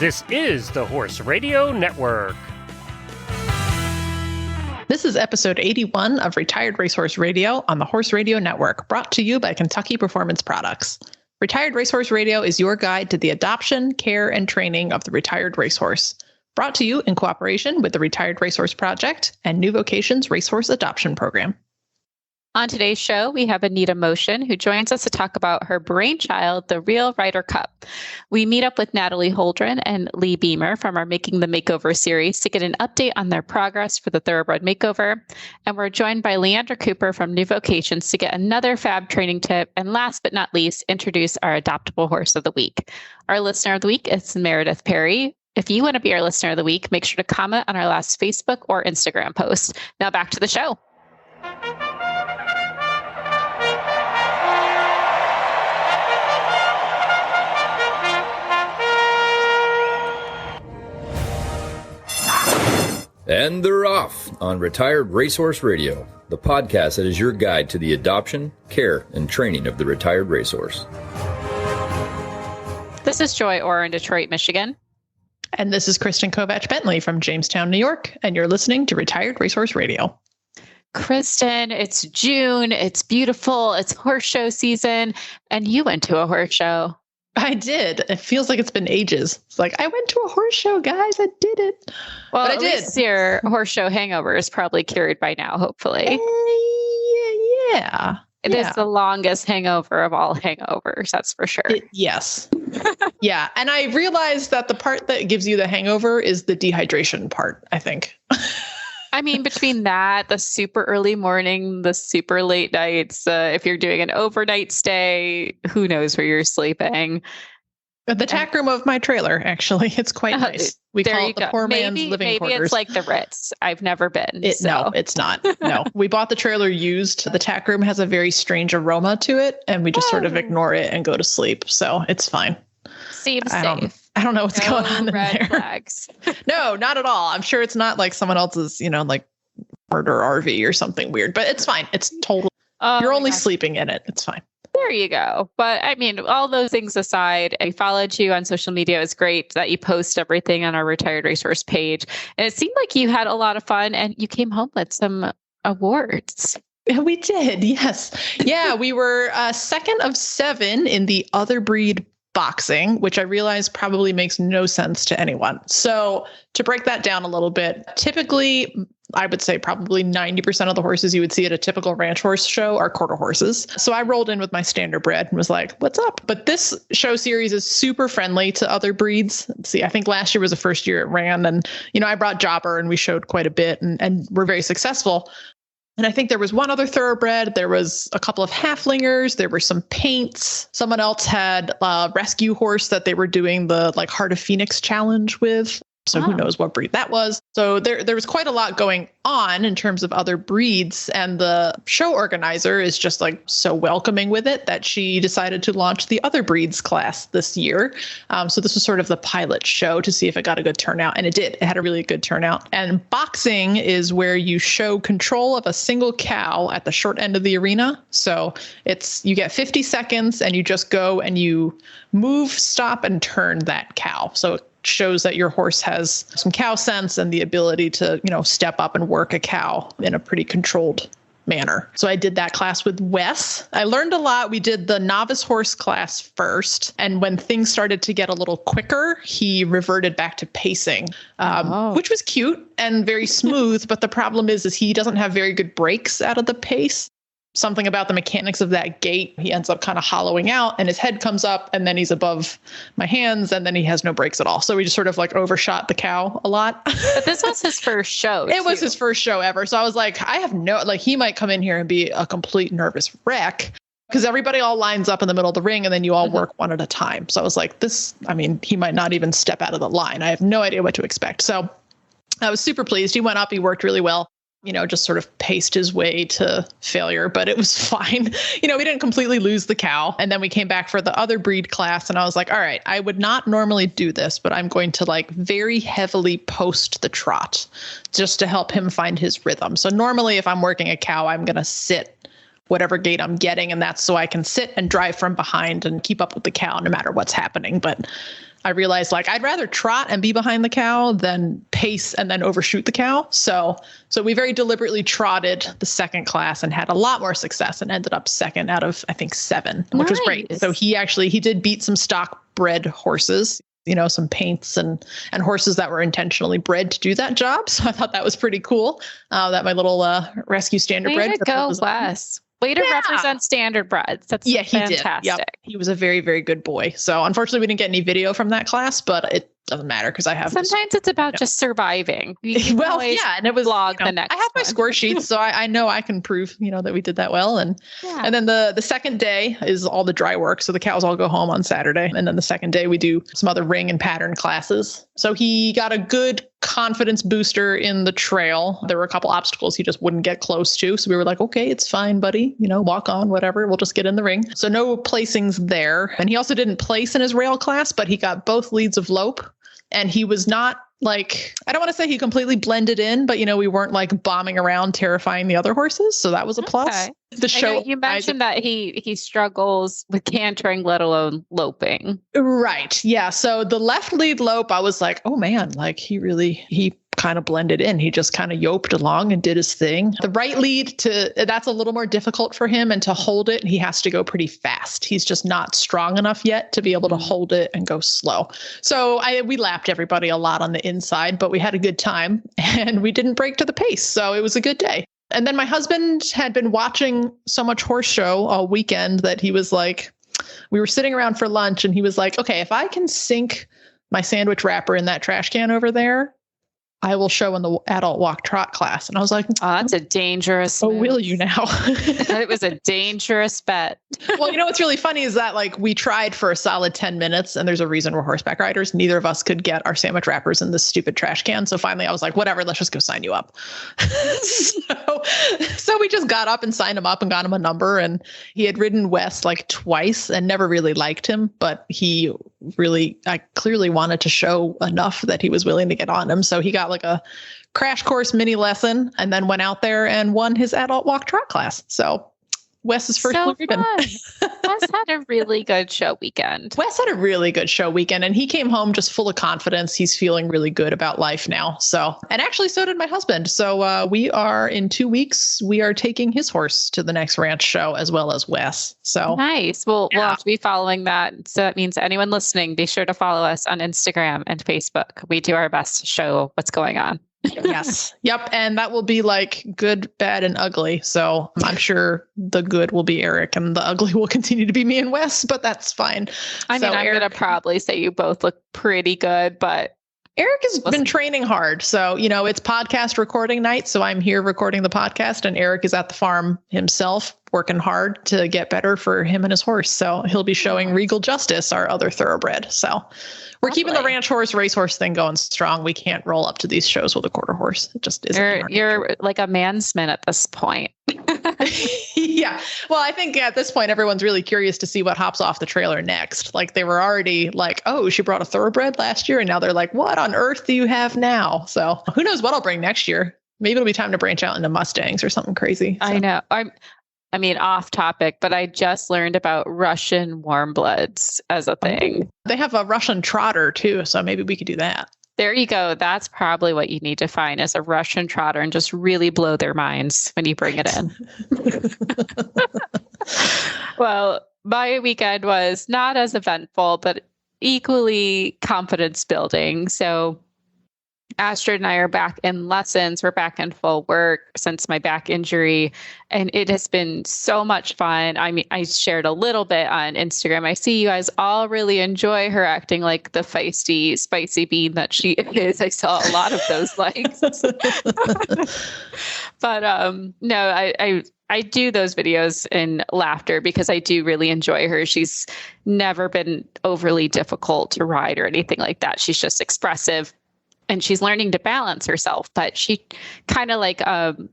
This is the Horse Radio Network. This is episode 81 of Retired Racehorse Radio on the Horse Radio Network, brought to you by Kentucky Performance Products. Retired Racehorse Radio is your guide to the adoption, care, and training of the retired racehorse. Brought to you in cooperation with the Retired Racehorse Project and New Vocations Racehorse Adoption Program. On today's show, we have Anita Motion, who joins us to talk about her brainchild, the Real Rider Cup. We meet up with Natalie Holdren and Leigh Beamer from our Making the Makeover series to get an update on their progress for the Thoroughbred Makeover. And we're joined by Leandra Cooper from New Vocations to get another fab training tip. And last but not least, introduce our Adoptable Horse of the Week. Our listener of the week is Meredith Perry. If you want to be our listener of the week, make sure to comment on our last Facebook or Instagram post. Now back to the show. And they're off on Retired Racehorse Radio, the podcast that is your guide to the adoption, care, and training of the retired racehorse. This is Joy Orr in Detroit, Michigan. And this is Kristen Kovach-Bentley from Jamestown, New York, and you're listening to Retired Racehorse Radio. Kristen, it's June, it's beautiful, it's horse show season, and you went to a horse show. I did. It feels like it's been ages. It's like, I went to a horse show, guys. I did it. Well, but I at did. least your horse show hangover is probably cured by now, hopefully. Yeah. It is the longest hangover of all hangovers, that's for sure. Yes. Yeah. And I realized that the part that gives you the hangover is the dehydration part, I think. I mean, between that, the super early morning, the super late nights, if you're doing an overnight stay, who knows where you're sleeping. The tack room of my trailer, actually. It's quite nice. We call it the poor man's living quarters. Maybe it's like the Ritz. I've never been. No, it's not. No. We bought the trailer used. The tack room has a very strange aroma to it, and we just sort of ignore it and go to sleep. So it's fine. Seems safe. I don't know what's going on in red there. Flags. No, not at all. I'm sure it's not like someone else's, like murder RV or something weird, but it's fine. It's totally, you're only sleeping in it. It's fine. There you go. But I mean, all those things aside, I followed you on social media. It's great that you post everything on our Retired Racehorse page. And it seemed like you had a lot of fun and you came home with some awards. We did. Yes. Yeah. We were second of 7 in the other breed boxing, which I realize probably makes no sense to anyone. So to break that down a little bit, typically, I would say probably 90% of the horses you would see at a typical ranch horse show are quarter horses. So I rolled in with my standard bred and was like, what's up? But this show series is super friendly to other breeds. See, I think last year was the first year it ran. And, I brought Jobber and we showed quite a bit and we're very successful. And I think there was one other thoroughbred. There was a couple of halflingers. There were some paints. Someone else had a rescue horse that they were doing the Heart of Phoenix challenge with. So who knows what breed that was. So there was quite a lot going on in terms of other breeds. And the show organizer is just so welcoming with it that she decided to launch the other breeds class this year. So this was sort of the pilot show to see if it got a good turnout. And it did. It had a really good turnout. And boxing is where you show control of a single cow at the short end of the arena. So you get 50 seconds and you just go and you move, stop, and turn that cow. So it shows that your horse has some cow sense and the ability to, step up and work a cow in a pretty controlled manner. So I did that class with Wes. I learned a lot. We did the novice horse class first. And when things started to get a little quicker, he reverted back to pacing, which was cute and very smooth. But the problem is he doesn't have very good breaks out of the pace. Something about the mechanics of that gait, he ends up kind of hollowing out and his head comes up and then he's above my hands and then he has no brakes at all. So we just sort of overshot the cow a lot. But this was his first show. It was his first show ever. So I was like, I have he might come in here and be a complete nervous wreck because everybody all lines up in the middle of the ring and then you all work one at a time. So I was like, he might not even step out of the line. I have no idea what to expect. So I was super pleased. He went up, he worked really well. Just sort of paced his way to failure, but it was fine. We didn't completely lose the cow. And then we came back for the other breed class and I was like, all right, I would not normally do this, but I'm going to very heavily post the trot just to help him find his rhythm. So normally if I'm working a cow, I'm going to sit whatever gait I'm getting. And that's so I can sit and drive from behind and keep up with the cow no matter what's happening. But I realized like I'd rather trot and be behind the cow than pace and then overshoot the cow. So we very deliberately trotted the second class and had a lot more success and ended up second out of, I think, 7, which was great. So he did beat some stock bred horses, some paints and horses that were intentionally bred to do that job. So I thought that was pretty cool. That my little rescue standard bred. Way to go, Wes. Way to represent standard breds. That's fantastic. Did. Yep. He was a very, very good boy. So unfortunately, we didn't get any video from that class, but it doesn't matter because I have. Sometimes it's about just surviving. And it was vlog the next. I have my score sheets, so I know I can prove that we did that well. And then the second day is all the dry work. So the cows all go home on Saturday, and then the second day we do some other ring and pattern classes. So he got a good confidence booster in the trail. There were a couple obstacles he just wouldn't get close to. So we were like, okay, it's fine, buddy. Walk on, whatever. We'll just get in the ring. So no placings there. And he also didn't place in his rail class, but he got both leads of lope. And he was not like, I don't want to say he completely blended in, but we weren't like bombing around, terrifying the other horses. So that was a plus. Okay. The show. You mentioned that he struggles with cantering, let alone loping. Right. Yeah. So the left lead lope, I was like, oh man, like he kind of blended in. He just kind of yoped along and did his thing. The right lead that's a little more difficult for him, and to hold it, he has to go pretty fast. He's just not strong enough yet to be able to hold it and go slow. So we lapped everybody a lot on the inside, but we had a good time and we didn't break to the pace. So it was a good day. And then my husband had been watching so much horse show all weekend that he was like, we were sitting around for lunch and he was like, okay, if I can sink my sandwich wrapper in that trash can over there, I will show in the adult walk trot class. And I was like, oh, that's a dangerous move. Will you now? It was a dangerous bet. Well, what's really funny is that like we tried for a solid 10 minutes, and there's a reason we're horseback riders. Neither of us could get our sandwich wrappers in this stupid trash can. So finally I was like, whatever, let's just go sign you up. So we just got up and signed him up and got him a number. And he had ridden Wes like twice and never really liked him, but I clearly wanted to show enough that he was willing to get on him. So he got like a crash course mini lesson and then went out there and won his adult walk trot class. So Wes's first blue ribbon. Wes had a really good show weekend. Wes had a really good show weekend, and he came home just full of confidence. He's feeling really good about life now. So, and actually so did my husband. So we are in 2 weeks, we are taking his horse to the next ranch show as well as Wes. So nice. We'll have to be following that. So that means anyone listening, be sure to follow us on Instagram and Facebook. We do our best to show what's going on. Yes. Yep. And that will be like good, bad, and ugly. So I'm sure the good will be Eric and the ugly will continue to be me and Wes, but that's fine. I'm going to probably say you both look pretty good, but Eric has been training hard. So, it's podcast recording night. So I'm here recording the podcast, and Eric is at the farm himself working hard to get better for him and his horse. So he'll be showing Regal Justice, our other thoroughbred. So we're keeping the ranch horse, racehorse thing going strong. We can't roll up to these shows with a quarter horse. It just isn't. You're like a mansman at this point. Yeah. Well, I think at this point, everyone's really curious to see what hops off the trailer next. Like they were already like, oh, she brought a thoroughbred last year. And now they're like, what on earth do you have now? So who knows what I'll bring next year? Maybe it'll be time to branch out into Mustangs or something crazy. So. I know. I mean, off topic, but I just learned about Russian warm bloods as a thing. They have a Russian trotter too. So maybe we could do that. There you go. That's probably what you need to find is a Russian trotter and just really blow their minds when you bring it in. Well, my weekend was not as eventful, but equally confidence building. So Astrid and I are back in lessons. We're back in full work since my back injury, and it has been so much fun. I mean, I shared a little bit on Instagram. I see you guys all really enjoy her acting like the feisty, spicy bean that she is. I saw a lot of those likes. But no, I do those videos in laughter because I do really enjoy her. She's never been overly difficult to ride or anything like that. She's just expressive. And she's learning to balance herself, but she kind of like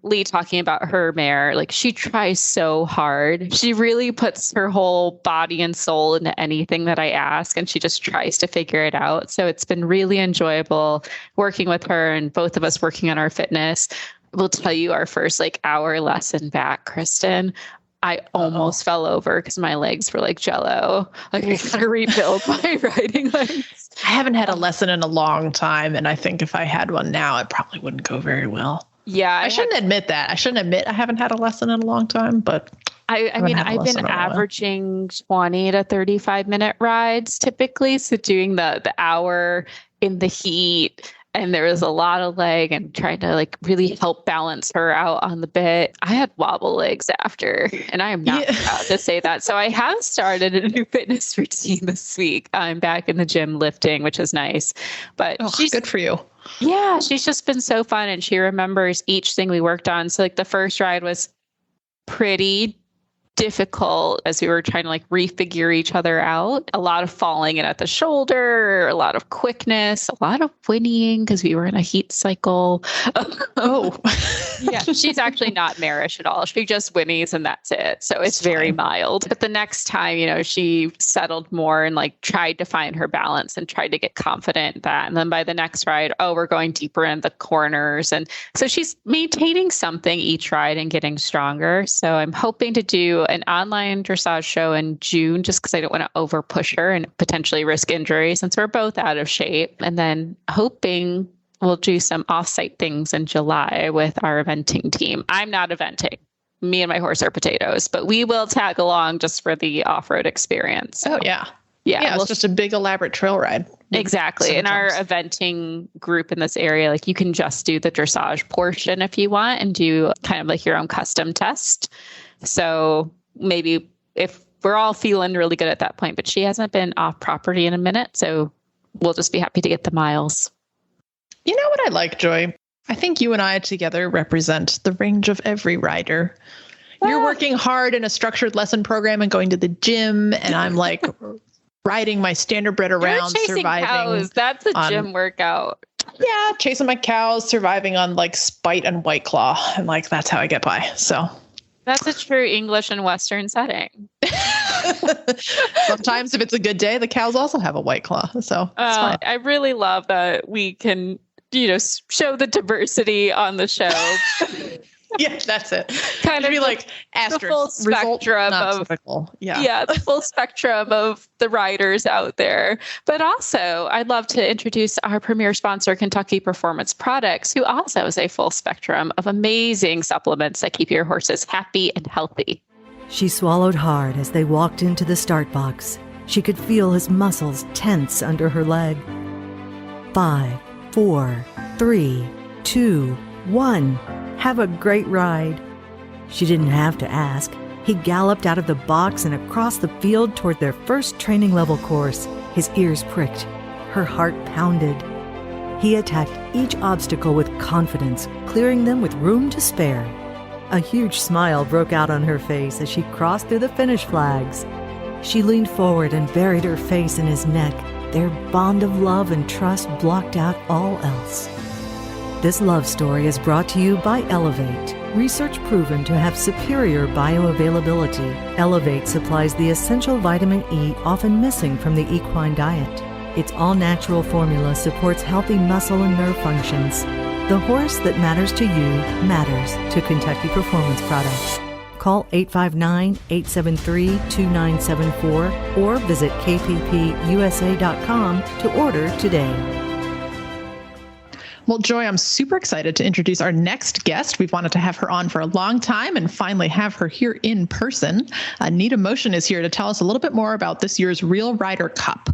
Leigh talking about her mare, like she tries so hard. She really puts her whole body and soul into anything that I ask, and she just tries to figure it out. So it's been really enjoyable working with her and both of us working on our fitness. We'll tell you our first like hour lesson back, Kristen. I almost fell over because my legs were like jello. Like I gotta rebuild my riding legs. I haven't had a lesson in a long time, and I think if I had one now, it probably wouldn't go very well. Yeah. I shouldn't admit that. I shouldn't admit I haven't had a lesson in a long time, but I mean, I've been averaging 20 to 35-minute rides typically. So doing the hour in the heat, and there was a lot of leg and trying to like really help balance her out on the bit. I had wobble legs after, and I am not proud to say that. So I have started a new fitness routine this week. I'm back in the gym lifting, which is nice, but she's good for you. Yeah. She's just been so fun. And she remembers each thing we worked on. So like the first ride was pretty difficult as we were trying to like refigure each other out. A lot of falling in at the shoulder, a lot of quickness, a lot of whinnying because we were in a heat cycle. Yeah, she's actually not marish at all. She just whinnies and that's it. So it's very mild. But the next time, you know, she settled more and like tried to find her balance and tried to get confident in that. And then by the next ride, we're going deeper in the corners. And so she's maintaining something each ride and getting stronger. So I'm hoping to do an online dressage show in June, just because I don't want to over push her and potentially risk injury since we're both out of shape. And then hoping we'll do some offsite things in July with our eventing team. I'm not eventing. Me and my horse are potatoes, but we will tag along just for the off-road experience. Oh, yeah. Yeah, it's just a big elaborate trail ride. Exactly. In our eventing group in this area, like you can just do the dressage portion if you want and do kind of like your own custom test. So maybe if we're all feeling really good at that point, but she hasn't been off property in a minute. So we'll just be happy to get the miles. You know what I like, Joy? I think you and I together represent the range of every rider. You're working hard in a structured lesson program and going to the gym, and I'm like riding my standardbred around, surviving. Cows. That's a gym workout. Yeah, chasing my cows, surviving on like Spite and White Claw, and like that's how I get by. So that's a true English and Western setting. Sometimes if it's a good day, the cows also have a White Claw. So it's fine. I really love that we can, show the diversity on the show. Yeah, that's it. Kind of be like asterisk, the full spectrum of the full spectrum of the riders out there. But also, I'd love to introduce our premier sponsor, Kentucky Performance Products, who also is a full spectrum of amazing supplements that keep your horses happy and healthy. She swallowed hard as they walked into the start box. She could feel his muscles tense under her leg. 5, 4, 3, 2, 1. Have a great ride. She didn't have to ask. He galloped out of the box and across the field toward their first training level course. His ears pricked. Her heart pounded. He attacked each obstacle with confidence, clearing them with room to spare. A huge smile broke out on her face as she crossed through the finish flags. She leaned forward and buried her face in his neck. Their bond of love and trust blocked out all else. This love story is brought to you by Elevate. Research proven to have superior bioavailability. Elevate supplies the essential vitamin E often missing from the equine diet. Its all-natural formula supports healthy muscle and nerve functions. The horse that matters to you matters to Kentucky Performance Products. Call 859-873-2974 or visit kppusa.com to order today. Well, Joy, I'm super excited to introduce our next guest. We've wanted to have her on for a long time and finally have her here in person. Anita Motion is here to tell us a little bit more about this year's Real Rider Cup.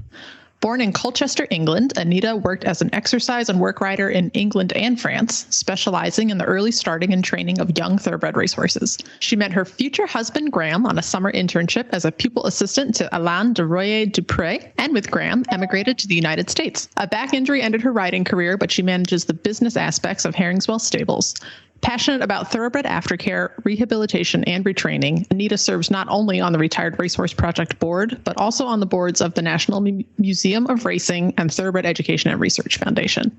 Born in Colchester, England, Anita worked as an exercise and work rider in England and France, specializing in the early starting and training of young thoroughbred racehorses. She met her future husband, Graham, on a summer internship as a pupil assistant to Alain de Royer-Dupré, and with Graham, emigrated to the United States. A back injury ended her riding career, but she manages the business aspects of Herringswell Stables. Passionate about thoroughbred aftercare, rehabilitation, and retraining, Anita serves not only on the Retired Racehorse Project board, but also on the boards of the National Museum of Racing and Thoroughbred Education and Research Foundation.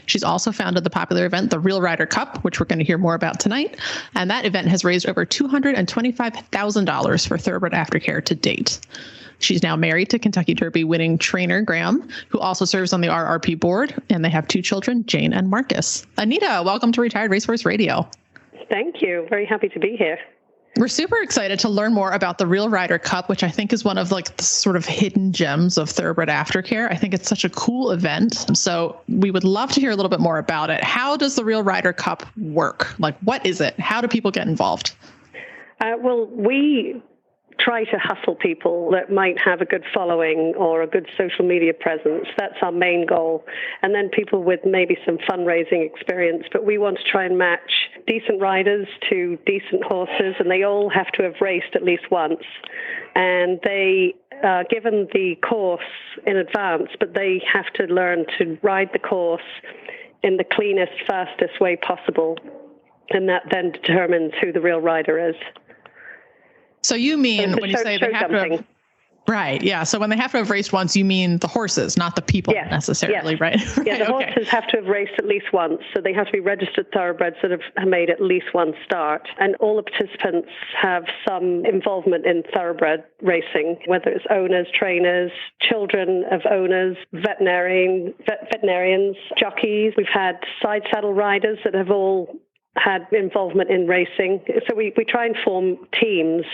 She's also founded the popular event, the Real Rider Cup, which we're going to hear more about tonight. And that event has raised over $225,000 for thoroughbred aftercare to date. She's now married to Kentucky Derby winning trainer Graham, who also serves on the RRP board, and they have 2 children, Jane and Marcus. Anita, welcome to Retired Racehorse Radio. Thank you. Very happy to be here. We're super excited to learn more about the Real Rider Cup, which I think is one of like the sort of hidden gems of thoroughbred aftercare. I think it's such a cool event. So we would love to hear a little bit more about it. How does the Real Rider Cup work? Like, what is it? How do people get involved? Well, we try to hustle people that might have a good following or a good social media presence. That's our main goal. And then people with maybe some fundraising experience. But we want to try and match decent riders to decent horses, and they all have to have raced at least once. And they are given the course in advance, but they have to learn to ride the course in the cleanest, fastest way possible. And that then determines who the real rider is. So you mean when you say they have to have, right? Yeah. So when they have to have raced once, you mean the horses, not the people necessarily, right? Yeah, the horses have to have raced at least once. So they have to be registered thoroughbreds that have made at least one start. And all the participants have some involvement in thoroughbred racing, whether it's owners, trainers, children of owners, veterinarians, jockeys. We've had side saddle riders that have all had involvement in racing. So we try and form teams,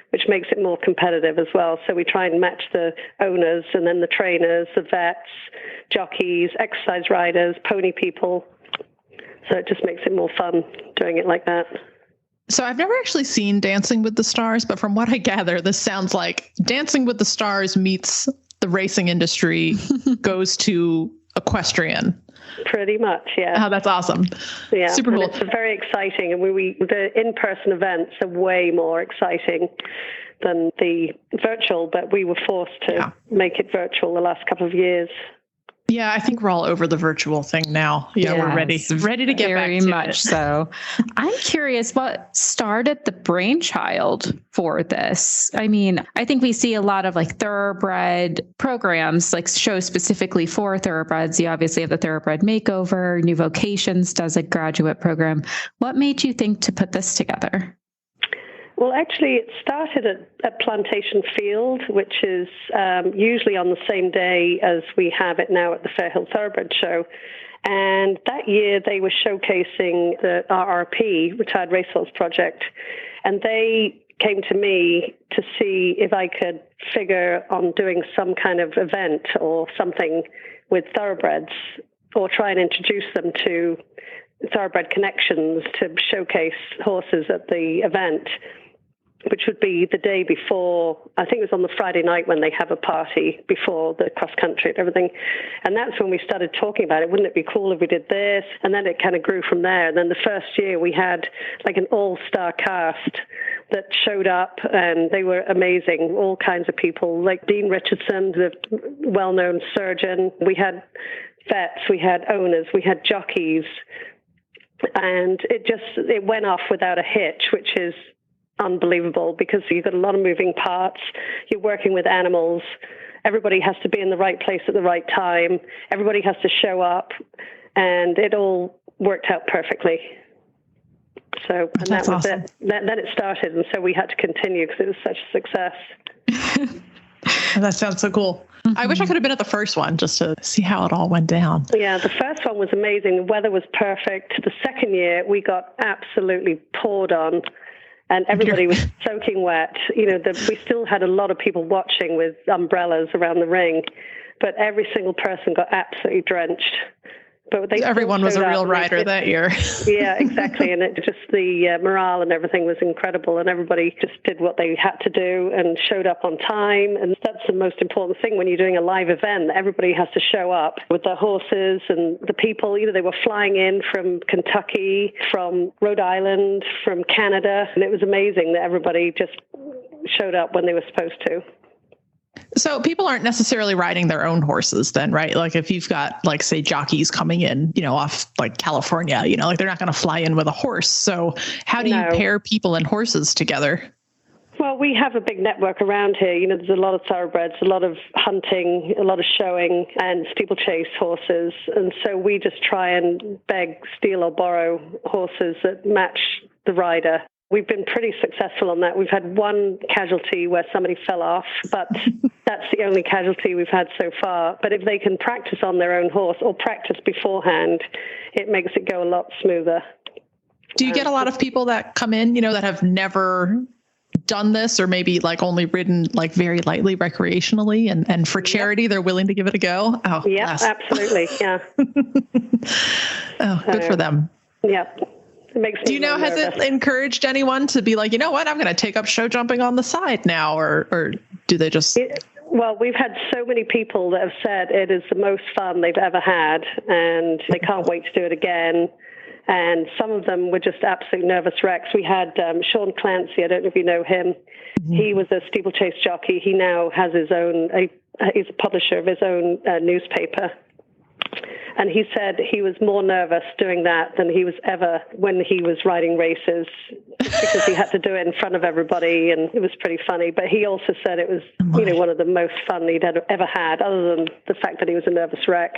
which makes it more competitive as well. So we try and match the owners and then the trainers, the vets, jockeys, exercise riders, pony people. So it just makes it more fun doing it like that. So I've never actually seen Dancing with the Stars, but from what I gather, this sounds like Dancing with the Stars meets the racing industry goes to equestrian. Pretty much, yeah. Oh, that's awesome. Yeah, super cool. It's very exciting, and the in-person events are way more exciting than the virtual, but we were forced to make it virtual the last couple of years. Yeah, I think we're all over the virtual thing now. Yeah, we're ready to get back to very much it. So. I'm curious what started the brainchild for this. I mean, I think we see a lot of like thoroughbred programs, like shows specifically for thoroughbreds. You obviously have the Thoroughbred Makeover, New Vocations does a graduate program. What made you think to put this together? Well, actually, it started at Plantation Field, which is usually on the same day as we have it now at the Fairhill Thoroughbred Show. And that year, they were showcasing the RRP, Retired Racehorse Project. And they came to me to see if I could figure on doing some kind of event or something with thoroughbreds, or try and introduce them to Thoroughbred Connections to showcase horses at the event, which would be the day before. I think it was on the Friday night when they have a party before the cross country and everything. And that's when we started talking about it. Wouldn't it be cool if we did this? And then it kind of grew from there. And then the first year we had like an all-star cast that showed up, and they were amazing. All kinds of people, like Dean Richardson, the well-known surgeon. We had vets, we had owners, we had jockeys. And it went off without a hitch, which is unbelievable, because you've got a lot of moving parts. You're working with animals. Everybody has to be in the right place at the right time. Everybody has to show up, and it all worked out perfectly. So, and that was awesome. It. Then it started, and so we had to continue because it was such a success. That sounds so cool. Mm-hmm. I wish I could have been at the first one just to see how it all went down. Yeah, the first one was amazing. The weather was perfect. The second year, we got absolutely poured on, and everybody was soaking wet. You know, we still had a lot of people watching with umbrellas around the ring, but every single person got absolutely drenched. But everyone was a real rider that year. Yeah, exactly. And it just, the morale and everything was incredible. And everybody just did what they had to do and showed up on time. And that's the most important thing when you're doing a live event. Everybody has to show up with their horses and the people. You know, they were flying in from Kentucky, from Rhode Island, from Canada. And it was amazing that everybody just showed up when they were supposed to. So people aren't necessarily riding their own horses then, right? Like if you've got, like, say, jockeys coming in, you know, off like California, you know, like they're not going to fly in with a horse. So how do you pair people and horses together? Well, we have a big network around here. You know, there's a lot of thoroughbreds, a lot of hunting, a lot of showing, and steeplechase horses. And so we just try and beg, steal, or borrow horses that match the rider. We've been pretty successful on that. We've had one casualty where somebody fell off, but that's the only casualty we've had so far. But if they can practice on their own horse or practice beforehand, it makes it go a lot smoother. Do you get a lot of people that come in, you know, that have never done this or maybe like only ridden like very lightly recreationally and for charity, they're willing to give it a go. Oh, yeah, bless. absolutely. Yeah. Oh, good for them. Yeah. It makes me Do you know, has nervous. it encouraged anyone to be like, you know what, I'm going to take up show jumping on the side now, or do they just... Well, we've had so many people that have said it is the most fun they've ever had, and they can't wait to do it again. And some of them were just absolute nervous wrecks. We had Sean Clancy, I don't know if you know him. Mm-hmm. He was a steeplechase jockey. He now has his own, he's a publisher of his own newspaper. And he said he was more nervous doing that than he was ever when he was riding races, because he had to do it in front of everybody, and it was pretty funny. But he also said it was, one of the most fun he'd ever had, other than the fact that he was a nervous wreck.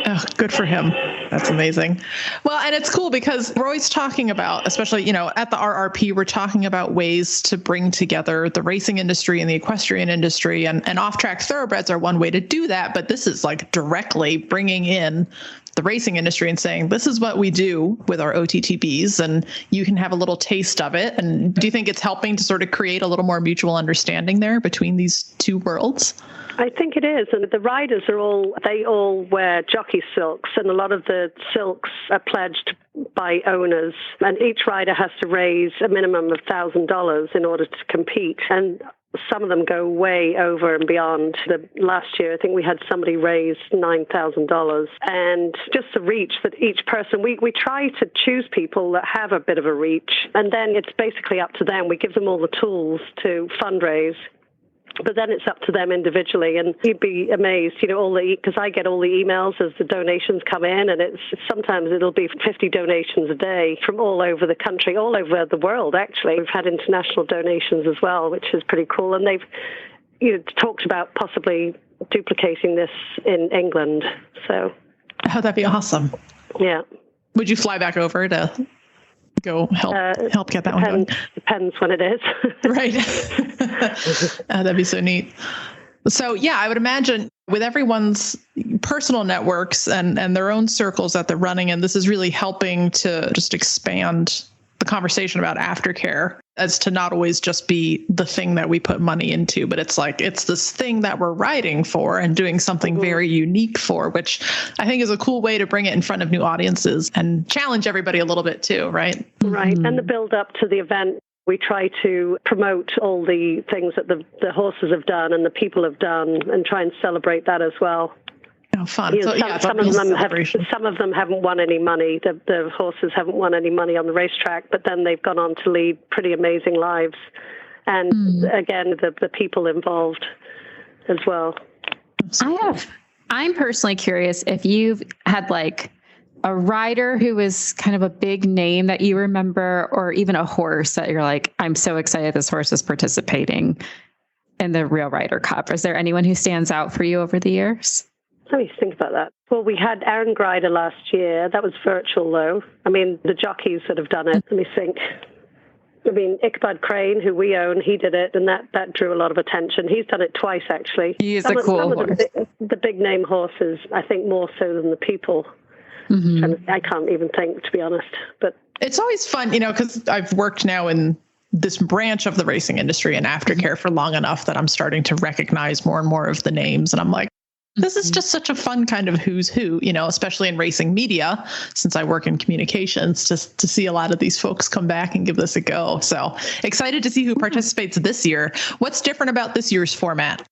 Oh, good for him. That's amazing. Well, and it's cool because we're always talking about, especially, at the RRP, we're talking about ways to bring together the racing industry and the equestrian industry, and off-track thoroughbreds are one way to do that. But this is like directly bringing in the racing industry and saying, this is what we do with our OTTBs, and you can have a little taste of it. And do you think it's helping to sort of create a little more mutual understanding there between these two worlds? I think it is. And the riders they all wear jockey silks, and a lot of the silks are pledged by owners. And each rider has to raise a minimum of $1,000 in order to compete. And some of them go way over and beyond. Last year, I think we had somebody raise $9,000. And just the reach that each person, we try to choose people that have a bit of a reach. And then it's basically up to them. We give them all the tools to fundraise. But then it's up to them individually, and you'd be amazed, because I get all the emails as the donations come in, and sometimes it'll be 50 donations a day from all over the country, all over the world, actually. We've had international donations as well, which is pretty cool, and they've talked about possibly duplicating this in England. So, oh, that'd be awesome. Yeah. Would you fly back over to go help get that one going? Depends when it is. Right. That'd be so neat. So yeah, I would imagine with everyone's personal networks and their own circles that they're running, and this is really helping to just expand the conversation about aftercare as to not always just be the thing that we put money into, but it's like, it's this thing that we're riding for and doing something very unique for, which I think is a cool way to bring it in front of new audiences and challenge everybody a little bit too, right? Right. And the build up to the event, we try to promote all the things that the horses have done and the people have done, and try and celebrate that as well. Oh, fun. Some of them haven't won any money. The horses haven't won any money on the racetrack, but then they've gone on to lead pretty amazing lives. And again, the people involved as well. I'm personally curious if you've had like a rider who was kind of a big name that you remember, or even a horse that you're like, I'm so excited this horse is participating in the Real Rider Cup. Is there anyone who stands out for you over the years? Let me think about that. Well, we had Aaron Grider last year. That was virtual, though. I mean, the jockeys that have done it. Let me think. I mean, Ichabod Crane, who we own, he did it, and that drew a lot of attention. He's done it twice, actually. He is a cool horse. The big-name horses, I think, more so than the people. Mm-hmm. I can't even think, to be honest. But it's always fun, because I've worked now in this branch of the racing industry and aftercare for long enough that I'm starting to recognize more and more of the names. And I'm like, this is just such a fun kind of who's who, especially in racing media, since I work in communications, just to see a lot of these folks come back and give this a go. So excited to see who participates this year. What's different about this year's format?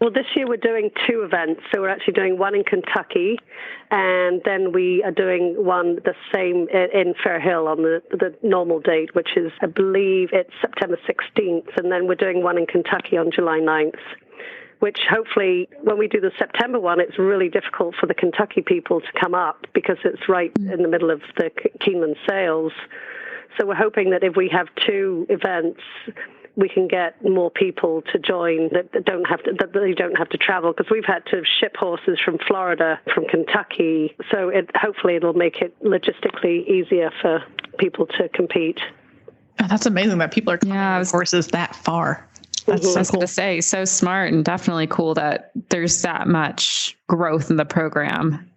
Well, this year we're doing 2 events. So we're actually doing one in Kentucky, and then we are doing one the same in Fair Hill on the normal date, which is, I believe it's September 16th. And then we're doing one in Kentucky on July 9th. Which hopefully, when we do the September one, it's really difficult for the Kentucky people to come up because it's right in the middle of the Keeneland sales. So we're hoping that if we have 2 events, we can get more people to join that they don't have to travel, because we've had to ship horses from Florida, from Kentucky. So hopefully it'll make it logistically easier for people to compete. Oh, that's amazing that people are coming with horses that far. That's what I was going to say. So smart, and definitely cool that there's that much growth in the program.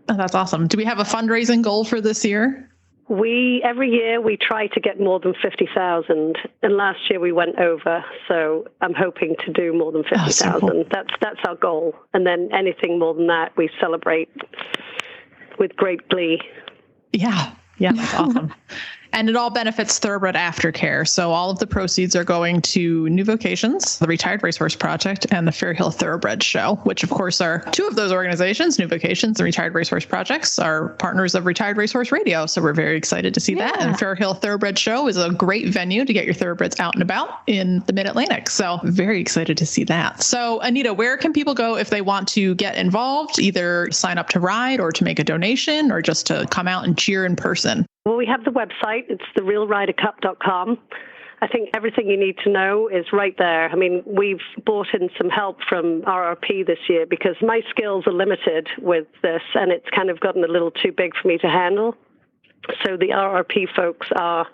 Oh, that's awesome. Do we have a fundraising goal for this year? Every year we try to get more than 50,000, and last year we went over. So I'm hoping to do more than 50,000. Cool. That's our goal. And then anything more than that, we celebrate with great glee. Yeah, that's awesome. And it all benefits Thoroughbred Aftercare. So all of the proceeds are going to New Vocations, the Retired Racehorse Project, and the Fairhill Thoroughbred Show, which of course are two of those organizations, New Vocations and Retired Racehorse Projects, are partners of Retired Racehorse Radio. So we're very excited to see that. And Fairhill Thoroughbred Show is a great venue to get your thoroughbreds out and about in the Mid-Atlantic. So very excited to see that. So Anita, where can people go if they want to get involved, either sign up to ride or to make a donation or just to come out and cheer in person? Well, we have the website. It's therealridercup.com. I think everything you need to know is right there. I mean, we've brought in some help from RRP this year because my skills are limited with this, and it's kind of gotten a little too big for me to handle. So the RRP folks are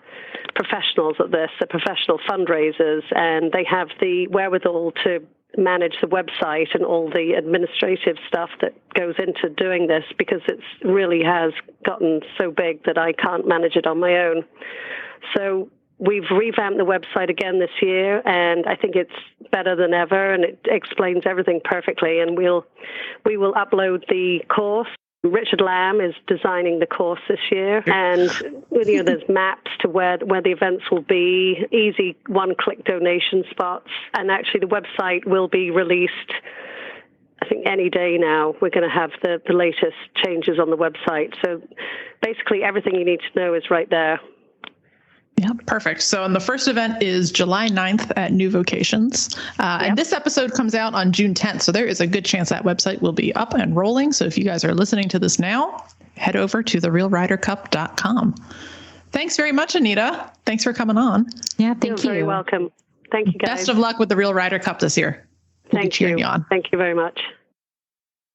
professionals at this. They're professional fundraisers, and they have the wherewithal to manage the website and all the administrative stuff that goes into doing this, because it really has gotten so big that I can't manage it on my own. So we've revamped the website again this year, and I think it's better than ever, and it explains everything perfectly. And we will upload the course. Richard Lamb is designing the course this year, and there's maps to where the events will be, easy one-click donation spots, and actually the website will be released, I think, any day now. We're going to have the latest changes on the website. So basically everything you need to know is right there. Yeah, perfect. So and the first event is July 9th at New Vocations. And this episode comes out on June 10th. So there is a good chance that website will be up and rolling. So if you guys are listening to this now, head over to therealridercup.com. Thanks very much, Anita. Thanks for coming on. Yeah, thank you. You're very welcome. Thank you, guys. Best of luck with the Real Rider Cup this year. Thank you. Thank you very much.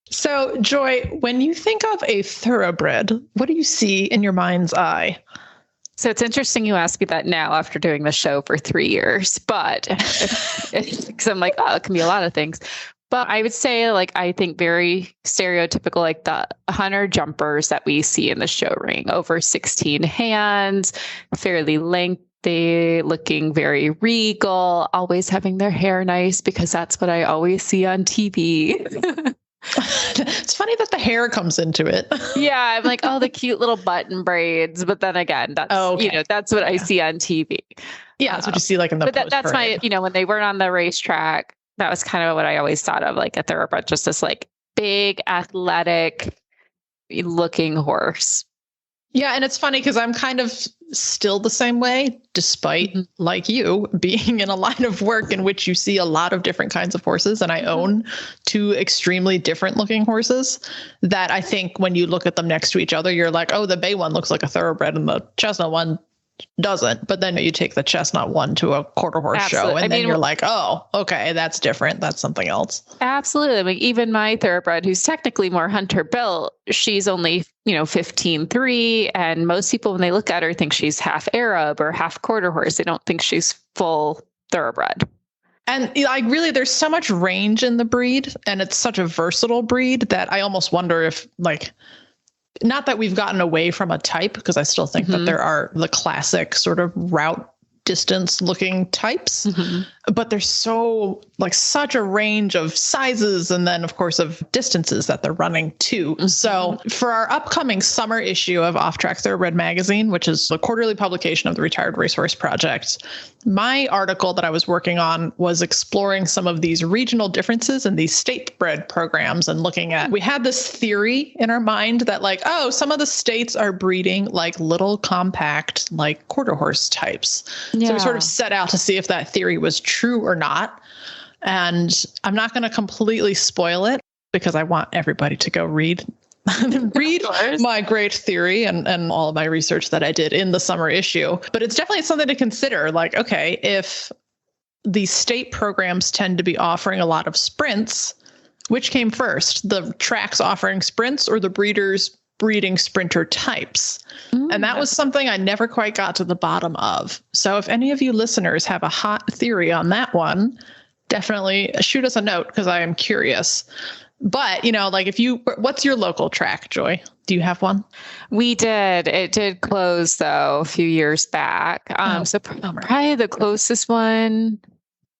So, Joy, when you think of a thoroughbred, what do you see in your mind's eye? So it's interesting you ask me that now after doing the show for 3 years, but because I'm like, oh, it can be a lot of things. But I would say, I think very stereotypical, like the hunter jumpers that we see in the show ring, over 16 hands, fairly lengthy, looking very regal, always having their hair nice, because that's what I always see on TV. It's funny that the hair comes into it. Yeah, I'm like, oh, the cute little button braids. But then again, that's that's what I see on TV. Yeah, that's what you see in the. But that's my, when they weren't on the racetrack, that was kind of what I always thought of, like a thoroughbred, just this big, athletic looking horse. Yeah, and it's funny because I'm kind of still the same way, despite, like you, being in a line of work in which you see a lot of different kinds of horses. And I own two extremely different looking horses that I think when you look at them next to each other, you're like, oh, the bay one looks like a thoroughbred and the chestnut one doesn't. But then you take the chestnut one to a quarter horse show and then you're like, oh, okay, that's different. That's something else. Absolutely. Even my thoroughbred, who's technically more hunter built, she's only 15.3, and most people when they look at her think she's half Arab or half quarter horse. They don't think she's full thoroughbred. And there's so much range in the breed, and it's such a versatile breed that I almost wonder if not that we've gotten away from a type, because I still think that there are the classic sort of route distance looking types, but there's such a range of sizes and then of course of distances that they're running too. So for our upcoming summer issue of Off Track Thoroughbred magazine, which is a quarterly publication of the Retired Racehorse Project, my article that I was working on was exploring some of these regional differences in these state bred programs and looking at, we had this theory in our mind that some of the states are breeding little compact, quarter horse types. Yeah. So we sort of set out to see if that theory was true or not. And I'm not going to completely spoil it because I want everybody to go read my great theory and all of my research that I did in the summer issue. But it's definitely something to consider. Okay, if the state programs tend to be offering a lot of sprints, which came first? The tracks offering sprints or the breeders breeding sprinter types? And that was something I never quite got to the bottom of. So if any of you listeners have a hot theory on that one, definitely shoot us a note because I am curious. But, like what's your local track, Joy? Do you have one? We did. It did close though a few years back. So probably the closest one,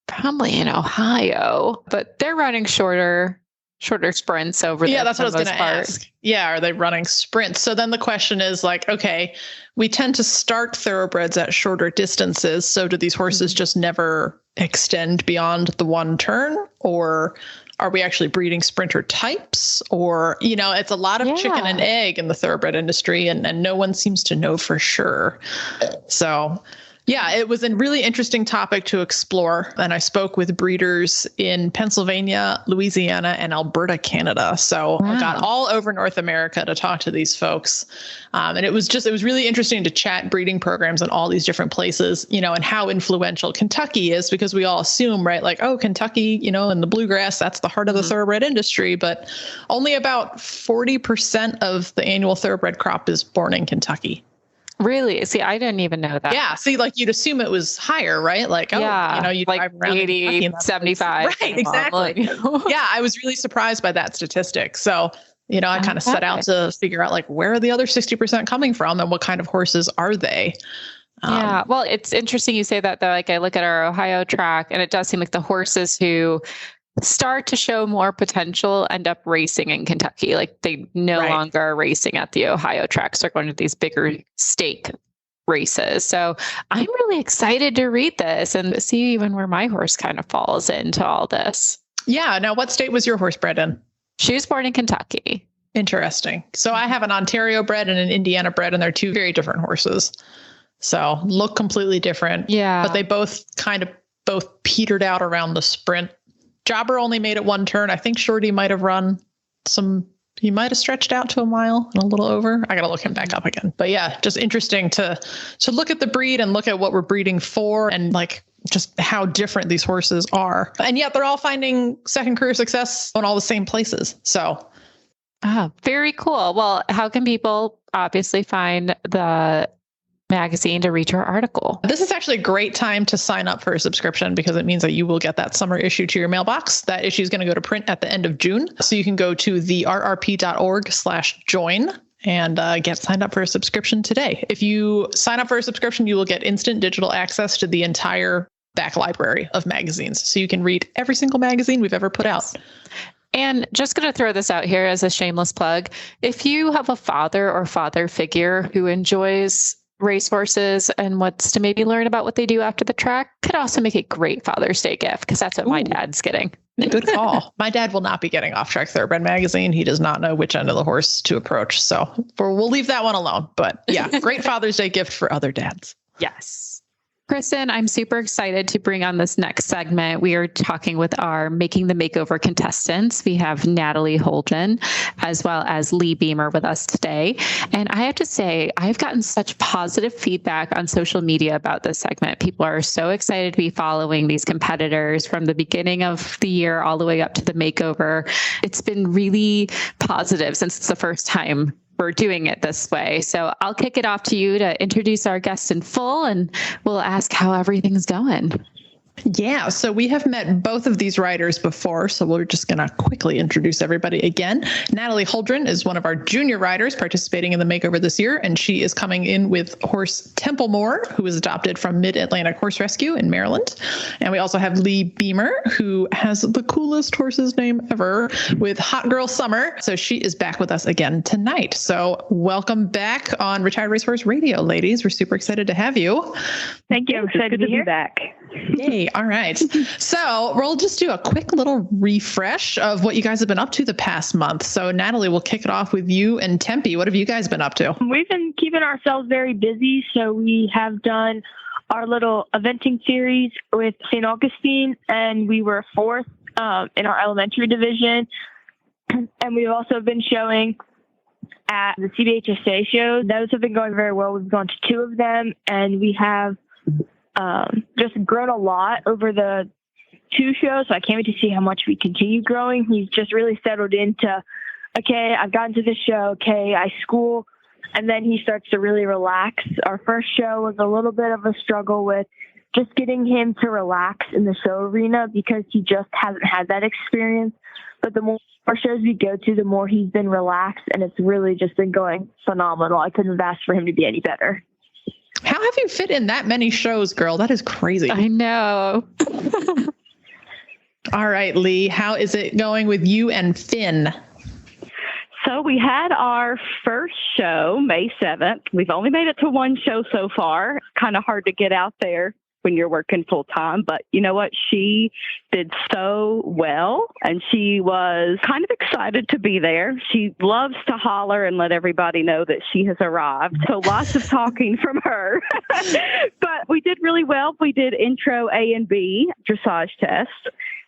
probably in Ohio, but they're running shorter sprints over there. Yeah, that's what I was going to ask. Yeah, are they running sprints? So then the question is like, okay, we tend to start thoroughbreds at shorter distances. So do these horses just never extend beyond the one turn, or are we actually breeding sprinter types? Or, it's a lot of chicken and egg in the thoroughbred industry, and no one seems to know for sure. So yeah, it was a really interesting topic to explore. And I spoke with breeders in Pennsylvania, Louisiana, and Alberta, Canada. So I got all over North America to talk to these folks. And it was really interesting to chat breeding programs in all these different places, and how influential Kentucky is, because we all assume, right? Like, oh, Kentucky, and the bluegrass, that's the heart of the thoroughbred industry. But only about 40% of the annual thoroughbred crop is born in Kentucky. Really? See, I didn't even know that. Yeah. See, like you'd assume it was higher, right? Like, you like drive around 80, 75. Right. Exactly. Yeah. I was really surprised by that statistic. So, I kind of set out to figure out like, where are the other 60% coming from and what kind of horses are they? Yeah. Well, it's interesting you say that though. Like I look at our Ohio track and it does seem like the horses who start to show more potential end up racing in Kentucky. Like they no longer are racing at the Ohio tracks. They're going to these bigger stake races. So I'm really excited to read this and see even where my horse kind of falls into all this. Yeah. Now, what state was your horse bred in? She was born in Kentucky. Interesting. So I have an Ontario bred and an Indiana bred, and they're two very different horses. So look completely different. Yeah. But they both petered out around the sprint. Jobber only made it one turn. I think Shorty might have run he might have stretched out to a mile and a little over. I got to look him back up again. But yeah, just interesting to look at the breed and look at what we're breeding for and like just how different these horses are. And yet they're all finding second career success in all the same places. So. Very cool. Well, how can people obviously find the magazine to read your article? This is actually a great time to sign up for a subscription because it means that you will get that summer issue to your mailbox. That issue is going to go to print at the end of June. So you can go to therrp.org/join and get signed up for a subscription today. If you sign up for a subscription, you will get instant digital access to the entire back library of magazines. So you can read every single magazine we've ever put out. And just going to throw this out here as a shameless plug. If you have a father or father figure who enjoys racehorses and wants to maybe learn about what they do after the track, could also make a great Father's Day gift because that's what my dad's getting. Good call. My dad will not be getting Off Track Thoroughbred magazine. He does not know which end of the horse to approach. So we'll leave that one alone. But yeah, great Father's Day gift for other dads. Yes. Kristen, I'm super excited to bring on this next segment. We are talking with our Making the Makeover contestants. We have Natalie Holdren as well as Leigh Beamer with us today. And I have to say, I've gotten such positive feedback on social media about this segment. People are so excited to be following these competitors from the beginning of the year all the way up to the makeover. It's been really positive since it's the first time we're doing it this way. So I'll kick it off to you to introduce our guests in full, and we'll ask how everything's going. Yeah, so we have met both of these riders before, so we're just going to quickly introduce everybody again. Natalie Holdren is one of our junior riders participating in the makeover this year, and she is coming in with horse Templemore, who was adopted from Mid-Atlantic Horse Rescue in Maryland. And we also have Leigh Beamer, who has the coolest horse's name ever with Hot Girl Summer. So she is back with us again tonight. So welcome back on Retired Racehorse Radio, ladies. We're super excited to have you. Thank you. I'm excited to be back. Yay. All right. So we'll just do a quick little refresh of what you guys have been up to the past month. So Natalie, we'll kick it off with you and Tempe. What have you guys been up to? We've been keeping ourselves very busy. So we have done our little eventing series with St. Augustine, and we were fourth in our elementary division. And we've also been showing at the CBHSA shows. Those have been going very well. We've gone to two of them, and we have just grown a lot over the two shows. So I can't wait to see how much we continue growing. He's just really settled into, okay, I've gotten to this show. Okay, I school. And then he starts to really relax. Our first show was a little bit of a struggle with just getting him to relax in the show arena because he just hasn't had that experience. But the more shows we go to, the more he's been relaxed, and it's really just been going phenomenal. I couldn't have asked for him to be any better. How have you fit in that many shows, girl? That is crazy. I know. All right, Leigh, how is it going with you and Finn? So we had our first show, May 7th. We've only made it to one show so far. It's kind of hard to get out there when you're working full time, but you know what? She did so well, and she was kind of excited to be there. She loves to holler and let everybody know that she has arrived. So lots of talking from her, but we did really well. We did intro A and B dressage tests,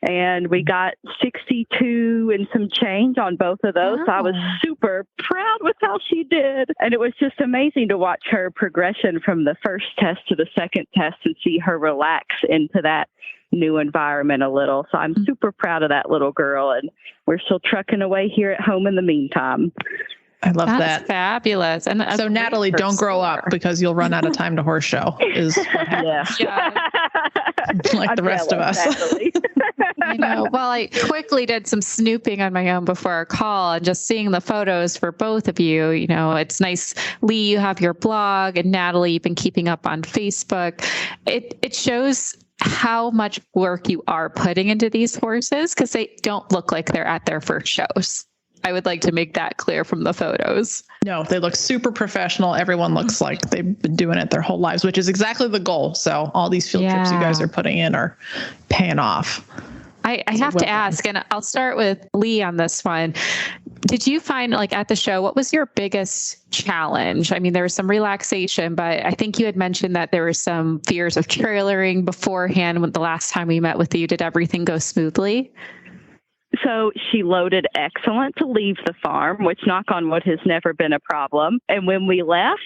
and we got 62 and some change on both of those. Wow. So I was super proud with how she did. And it was just amazing to watch her progression from the first test to the second test and see her relax into that new environment a little. So I'm super proud of that little girl. And we're still trucking away here at home in the meantime. I love That's that. fabulous. And So Natalie, don't grow up because you'll run out of time to horse show. Is what happens. Yeah. Like the rest of us. I know. Well, I quickly did some snooping on my own before our call, and just seeing the photos for both of you. You know, it's nice. Leigh, you have your blog, and Natalie, you've been keeping up on Facebook. It shows how much work you are putting into these horses, because they don't look like they're at their first shows. I would like to make that clear from the photos. No, they look super professional. Everyone looks like they've been doing it their whole lives, which is exactly the goal. So all these field trips you guys are putting in are paying off. I have to ask, and I'll start with Leigh on this one. Did you find, like, at the show, what was your biggest challenge? I mean, there was some relaxation, but I think you had mentioned that there were some fears of trailering beforehand. When the last time we met with you, did everything go smoothly? So she loaded excellent to leave the farm, which, knock on wood, has never been a problem. And when we left,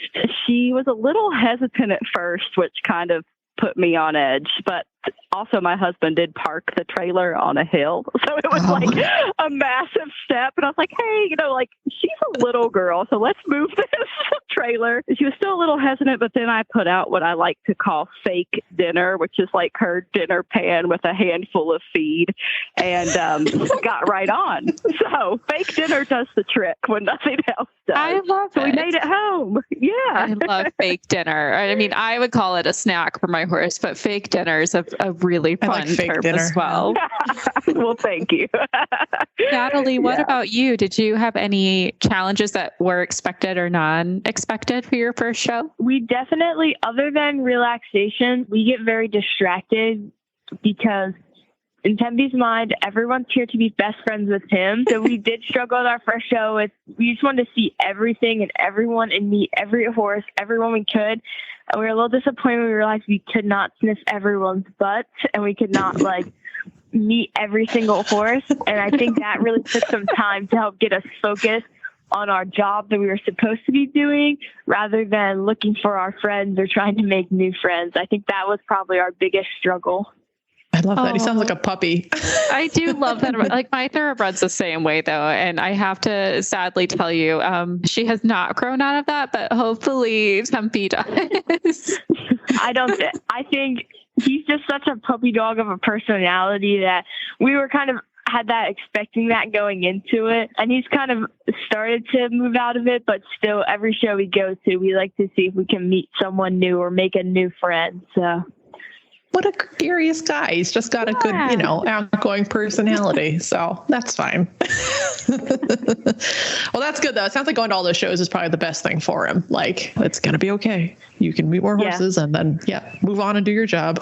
she was a little hesitant at first, which kind of put me on edge. But also my husband did park the trailer on a hill. So it was like a massive step. And I was like, hey, you know, like, she's a little girl, so let's move this trailer. She was still a little hesitant, but then I put out what I like to call fake dinner, which is like her dinner pan with a handful of feed, and got right on. So fake dinner does the trick when nothing else does. I love it. So we made it home. Yeah. I love fake dinner. I mean, I would call it a snack for my horse, but fake dinner is a really fun term as well. Well, thank you. Natalie, what about you? Did you have any challenges that were expected or non-expected for your first show? We definitely, other than relaxation, we get very distracted because in Tempe's mind, everyone's here to be best friends with him. So we did struggle with our first show. We just wanted to see everything and everyone and meet every horse, everyone we could. And we were a little disappointed when we realized we could not sniff everyone's butts and we could not meet every single horse. And I think that really took some time to help get us focused on our job that we were supposed to be doing rather than looking for our friends or trying to make new friends. I think that was probably our biggest struggle. I love that. He sounds like a puppy. I do love that. Like, my thoroughbred's the same way, though. And I have to sadly tell you, she has not grown out of that, but hopefully Tempe does. I think he's just such a puppy dog of a personality that we were kind of had that expecting that going into it. And he's kind of started to move out of it, but still every show we go to, we like to see if we can meet someone new or make a new friend. So. What a curious guy. He's just got a good, outgoing personality. So that's fine. Well, that's good, though. It sounds like going to all those shows is probably the best thing for him. Like, it's going to be okay. You can meet more horses and then, move on and do your job.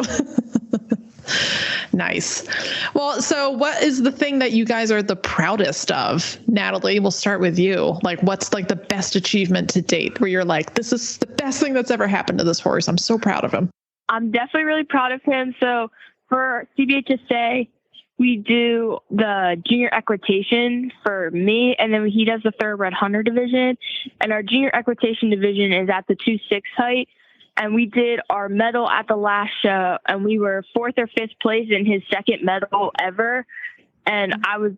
Nice. Well, so what is the thing that you guys are the proudest of? Natalie, we'll start with you. Like, what's like the best achievement to date where you're like, this is the best thing that's ever happened to this horse. I'm so proud of him. I'm definitely really proud of him. So for CBHSA, we do the junior equitation for me, and then he does the Thoroughbred Hunter division. And our junior equitation division is at the 2.6 height. And we did our medal at the last show, and we were 4th or 5th place in his second medal ever. And I was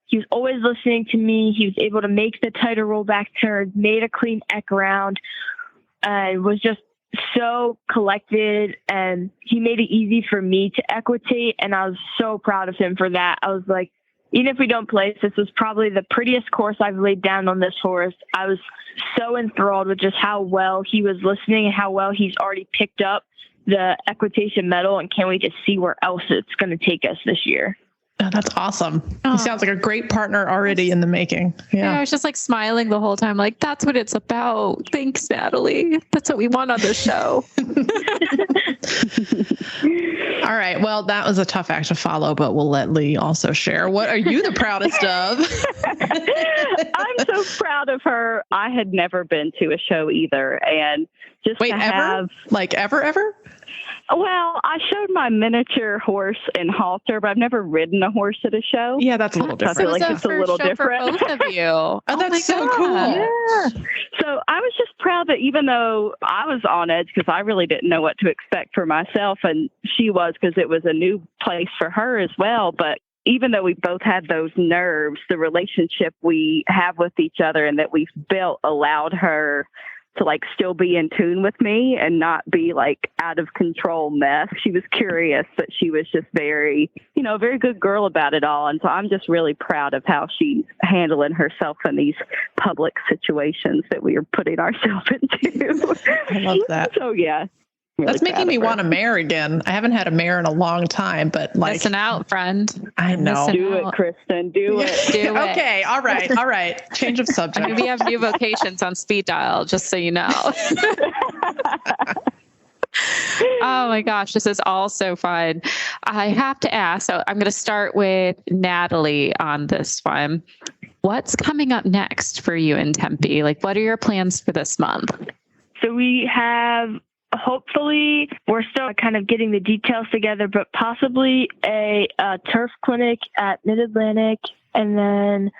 he was always listening to me. He was able to make the tighter rollback turn, made a clean eck round, and was just so collected, and he made it easy for me to equitate. And I was so proud of him for that. I was like, even if we don't place, this was probably the prettiest course I've laid down on this horse. I was so enthralled with just how well he was listening and how well he's already picked up the equitation medal, and can't wait to see where else it's going to take us this year. Oh, that's awesome. He sounds like a great partner already in the making. Yeah. I was just like smiling the whole time. Like, that's what it's about. Thanks, Natalie. That's what we want on the show. All right. Well, that was a tough act to follow, but we'll let Leigh also share. What are you the proudest of? I'm so proud of her. I had never been to a show either. And just Wait, ever? Like ever? Well, I showed my miniature horse in halter, but I've never ridden a horse at a show. Yeah, that's a little different. I feel like it's a little different. For both of you. Oh, that's so cool. Yeah. So I was just proud that even though I was on edge because I really didn't know what to expect for myself, and she was because it was a new place for her as well, but even though we both had those nerves, the relationship we have with each other and that we've built allowed her to like still be in tune with me and not be like out of control mess. She was curious, but she was just very, very good girl about it all. And so I'm just really proud of how she's handling herself in these public situations that we are putting ourselves into. I love that. So yeah. Really that's making me want a mare again. I haven't had a mare in a long time, but like, listen out, friend. I know. Do it, Kristen. Do it. Do it. Okay. All right. Change of subject. I mean, we have new vocations on speed dial, just so you know. Oh my gosh, this is all so fun. I have to ask, so I'm going to start with Natalie on this one. What's coming up next for you in Tempe? Like, what are your plans for this month? So we have, hopefully, we're still kind of getting the details together, but possibly a turf clinic at Mid-Atlantic. And then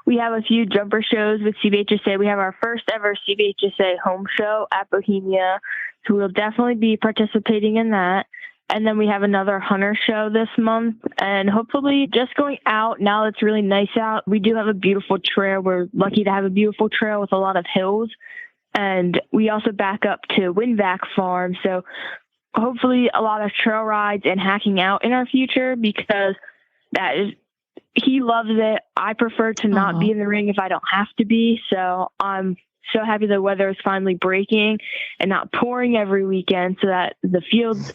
we have a few jumper shows with CBHSA. We have our first ever CBHSA home show at Bohemia. So we'll definitely be participating in that. And then we have another hunter show this month. And hopefully just going out now that it's really nice out. We do have a beautiful trail. We're lucky to have a beautiful trail with a lot of hills. And we also back up to Windback Farm. So hopefully a lot of trail rides and hacking out in our future, because he loves it. I prefer to not be in the ring if I don't have to be. So I'm so happy the weather is finally breaking and not pouring every weekend, so that the fields,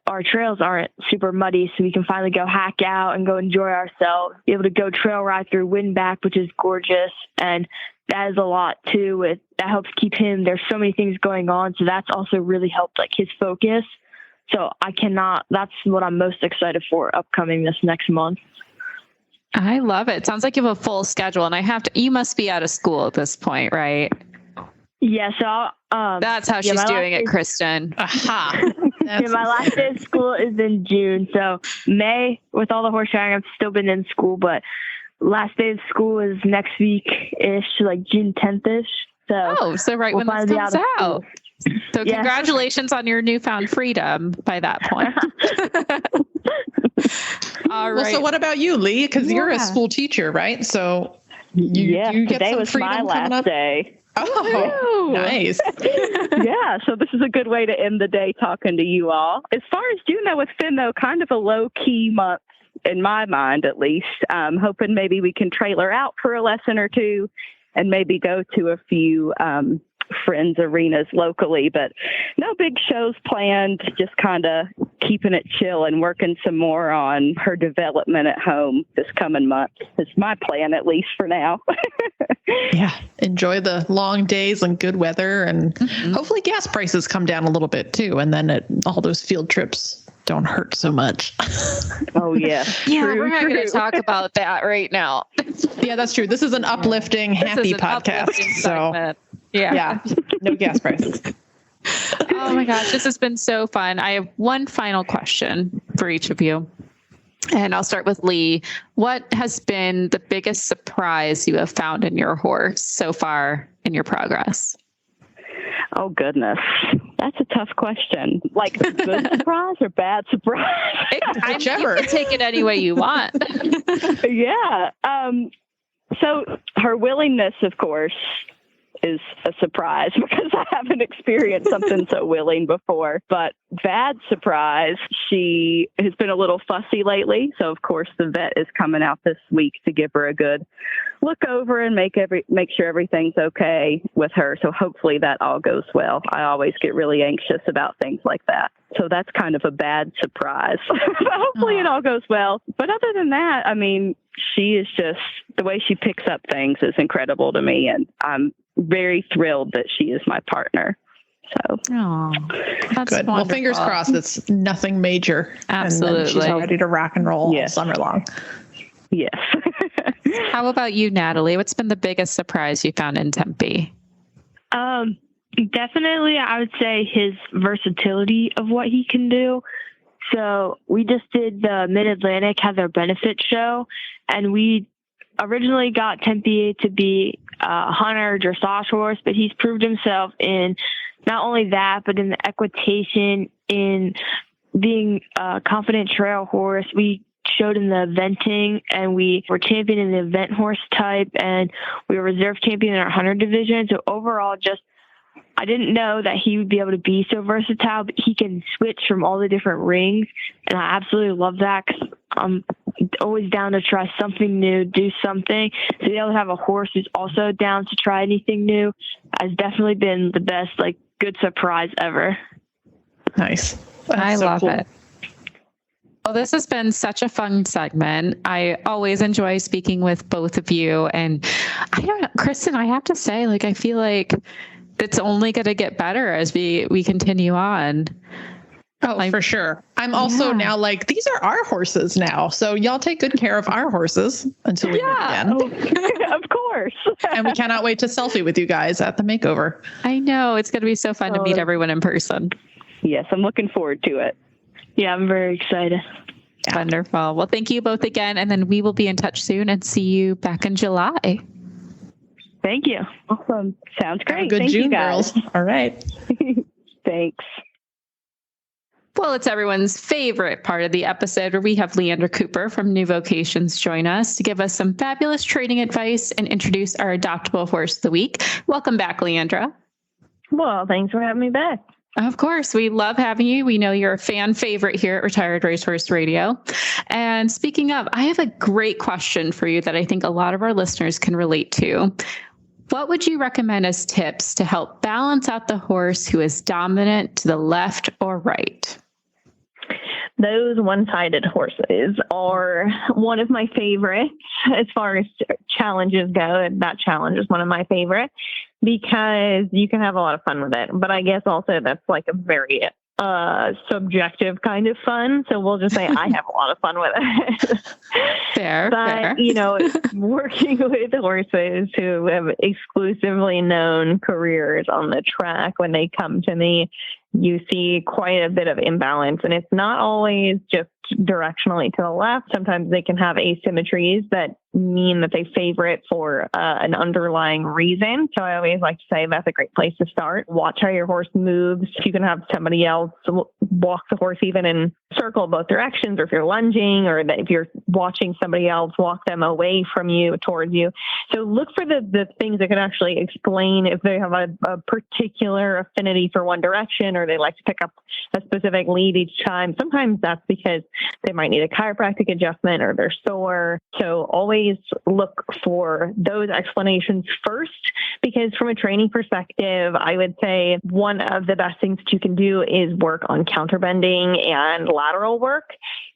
our trails aren't super muddy, so we can finally go hack out and go enjoy ourselves, be able to go trail ride through Windback, which is gorgeous. And that is a lot too. That helps keep him. There's so many things going on. So that's also really helped like his focus. So that's what I'm most excited for upcoming this next month. I love it. Sounds like you have a full schedule, and you must be out of school at this point, right? Yeah. So that's how she's doing it, Kristen. Aha. My last day of school is in June. So May, with all the horse riding, I've still been in school, but last day of school is next week-ish, like June 10th-ish. So right when this comes out. So congratulations on your newfound freedom by that point. All right. Well, so what about you, Leigh? Because you're a school teacher, right? So you get today some was freedom my last up? day. Oh, nice. Yeah, so this is a good way to end the day talking to you all. As far as June, though, it's been, kind of a low-key month, in my mind at least. Hoping maybe we can trailer out for a lesson or two and maybe go to a few friends' arenas locally, but no big shows planned, just kind of keeping it chill and working some more on her development at home this coming month. It's my plan, at least for now. Yeah. Enjoy the long days and good weather, and hopefully gas prices come down a little bit too. And then all those field trips don't hurt so much. Oh, yeah. Yeah, we're not going to talk about that right now. Yeah, that's true. This is an uplifting, happy podcast. Segment. Yeah. No gas prices. Oh my gosh, this has been so fun. I have one final question for each of you. And I'll start with Leigh. What has been the biggest surprise you have found in your horse so far in your progress? Oh, goodness. That's a tough question. Like, good surprise or bad surprise? Whichever. You can take it any way you want. Yeah. So her willingness, of course, is a surprise because I haven't experienced something so willing before. But bad surprise, she has been a little fussy lately. So, of course, the vet is coming out this week to give her a good look over and make sure everything's okay with her. So hopefully that all goes well. I always get really anxious about things like that. So that's kind of a bad surprise. Hopefully it all goes well. But other than that, I mean, she is just, the way she picks up things is incredible to me. And I'm very thrilled that she is my partner. So, that's good. Well, fingers crossed it's nothing major. Absolutely. And she's ready to rock and roll all summer long. Yes. How about you, Natalie? What's been the biggest surprise you found in Tempe? Definitely, I would say his versatility of what he can do. So we just did the Mid-Atlantic, had their benefit show, and we originally got Tempe to be a hunter dressage horse, but he's proved himself in not only that, but in the equitation, in being a confident trail horse. We showed in the eventing, and we were champion in the event horse type, and we were reserve champion in our hunter division. So overall, I didn't know that he would be able to be so versatile, but he can switch from all the different rings. And I absolutely love that because I'm always down to try something new, do something. So to be able to have a horse who's also down to try anything new has definitely been the best, good surprise ever. Nice. I love it. Well, this has been such a fun segment. I always enjoy speaking with both of you. And I don't know, Kristen, I have to say, I feel like it's only going to get better as we continue on. Oh, for sure. I'm also now these are our horses now. So y'all take good care of our horses until we meet again. Of course. And we cannot wait to selfie with you guys at the makeover. I know. It's going to be so fun to meet everyone in person. Yes, I'm looking forward to it. Yeah, I'm very excited. Yeah. Wonderful. Well, thank you both again. And then we will be in touch soon and see you back in July. Thank you. Awesome. Sounds great. Good Thank June, you guys. girls. All right. Thanks. Well, it's everyone's favorite part of the episode where we have Leandra Cooper from New Vocations join us to give us some fabulous training advice and introduce our adoptable horse of the week. Welcome back, Leandra. Well, thanks for having me back. Of course. We love having you. We know you're a fan favorite here at Retired Racehorse Radio. And speaking of, I have a great question for you that I think a lot of our listeners can relate to. What would you recommend as tips to help balance out the horse who is dominant to the left or right? Those one-sided horses are one of my favorites as far as challenges go. That challenge is one of my favorites because you can have a lot of fun with it. But I guess also that's a very subjective kind of fun. So we'll just say I have a lot of fun with it. Fair. But, working with horses who have exclusively known careers on the track, when they come to me, you see quite a bit of imbalance. And it's not always just directionally to the left. Sometimes they can have asymmetries that mean that they favor it for an underlying reason. So I always like to say that's a great place to start. Watch how your horse moves. You can have somebody else walk the horse even in circle both directions, or if you're lunging, or if you're watching somebody else walk them away from you towards you. So look for the things that can actually explain if they have a particular affinity for one direction, or they like to pick up a specific lead each time. Sometimes that's because they might need a chiropractic adjustment or they're sore. So always look for those explanations first, because from a training perspective, I would say one of the best things that you can do is work on counterbending and lateral work.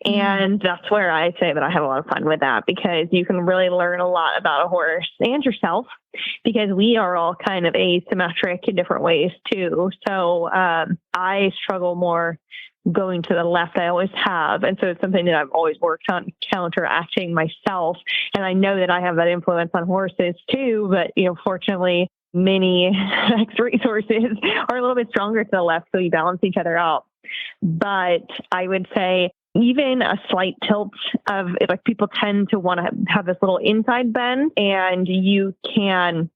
And that's where I say that I have a lot of fun with that, because you can really learn a lot about a horse and yourself, because we are all kind of asymmetric in different ways too. So I struggle more going to the left. I always have. And so it's something that I've always worked on counteracting myself. And I know that I have that influence on horses too. But, fortunately, many racehorses are a little bit stronger to the left. So you balance each other out. But I would say even a slight tilt of people tend to want to have this little inside bend, and you can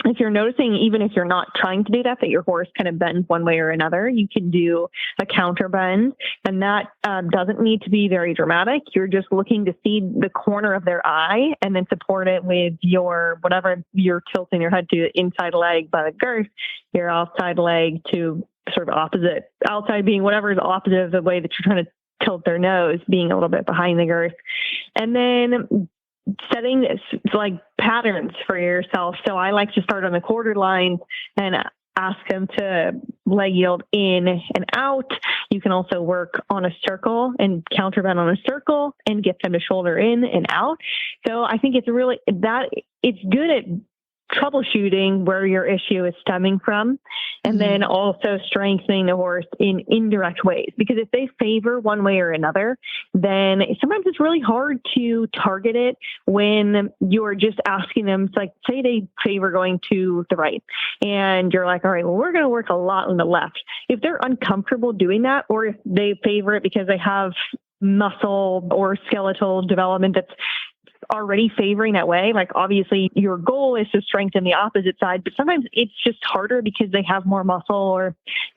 if you're noticing, even if you're not trying to do that, that your horse kind of bends one way or another, you can do a counter bend. And that doesn't need to be very dramatic. You're just looking to see the corner of their eye and then support it with your, whatever you're tilting your head to, inside leg by the girth, your outside leg to sort of opposite, outside being whatever is opposite of the way that you're trying to tilt their nose, being a little bit behind the girth. And then setting like patterns for yourself. So I like to start on the quarter line and ask them to leg yield in and out. You can also work on a circle and counterbend on a circle and get them to shoulder in and out. So I think it's really it's good at troubleshooting where your issue is stemming from, and then also strengthening the horse in indirect ways. Because if they favor one way or another, then sometimes it's really hard to target it when you're just asking them, like, say they favor going to the right, and you're like, all right, well, we're going to work a lot on the left. If they're uncomfortable doing that, or if they favor it because they have muscle or skeletal development that's already favoring that way, like obviously your goal is to strengthen the opposite side, but sometimes it's just harder because they have more muscle or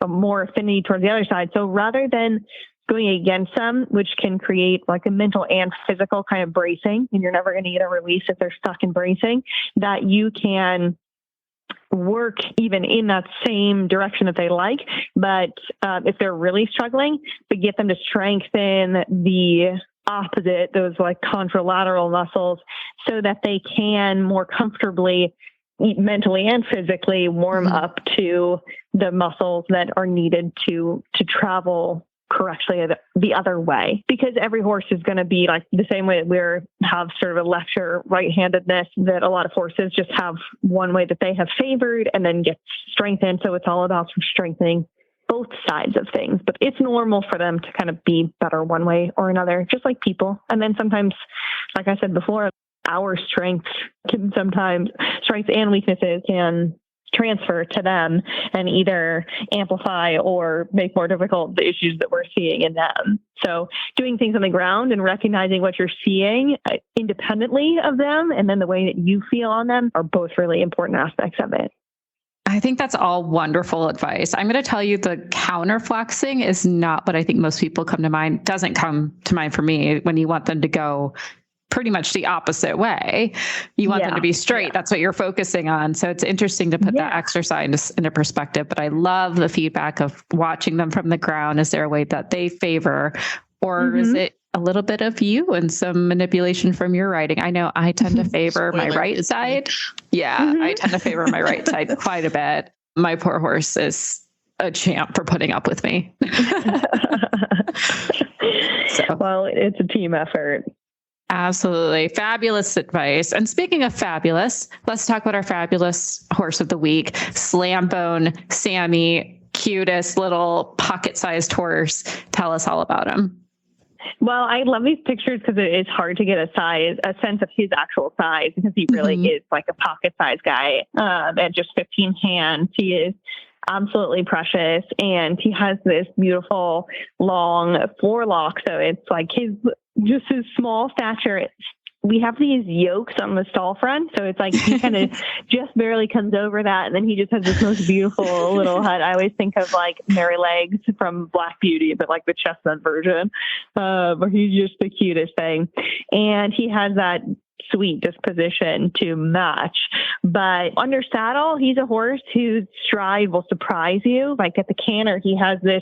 more affinity towards the other side. So rather than going against them, which can create like a mental and physical kind of bracing, and you're never going to get a release if they're stuck in bracing, that you can work even in that same direction that they like. But if they're really struggling, to get them to strengthen the opposite, those like contralateral muscles, so that they can more comfortably mentally and physically warm up to the muscles that are needed to travel correctly the other way. Because every horse is going to be like the same way that we have sort of a left or right-handedness, that a lot of horses just have one way that they have favored and then get strengthened. So it's all about strengthening both sides of things, but it's normal for them to kind of be better one way or another, just like people. And then sometimes, like I said before, our strengths and weaknesses can transfer to them and either amplify or make more difficult the issues that we're seeing in them. So doing things on the ground and recognizing what you're seeing independently of them, and then the way that you feel on them, are both really important aspects of it. I think that's all wonderful advice. I'm going to tell you, the counterflexing is not what I think most people doesn't come to mind for me when you want them to go pretty much the opposite way. You want them to be straight. That's what you're focusing on. So it's interesting to put that exercise into perspective, but I love the feedback of watching them from the ground. Is there a way that they favor, or is it a little bit of you and some manipulation from your riding? I know I tend to favor my right side. Yeah, I tend to favor my right side quite a bit. My poor horse is a champ for putting up with me. Well, it's a team effort. Absolutely. Fabulous advice. And speaking of fabulous, let's talk about our fabulous horse of the week, Slambone Sammy, cutest little pocket-sized horse. Tell us all about him. Well, I love these pictures because it's hard to get a sense of his actual size, because he really is like a pocket-sized guy. At just 15 hands, he is absolutely precious, and he has this beautiful long forelock. So it's like his small stature. We have these yokes on the stall front, so it's like he kind of just barely comes over that, and then he just has this most beautiful little head. I always think of like Mary Legs from Black Beauty, but like the chestnut version, where he's just the cutest thing, and he has that sweet disposition to match. But under saddle, he's a horse whose stride will surprise you. Like at the canter, he has this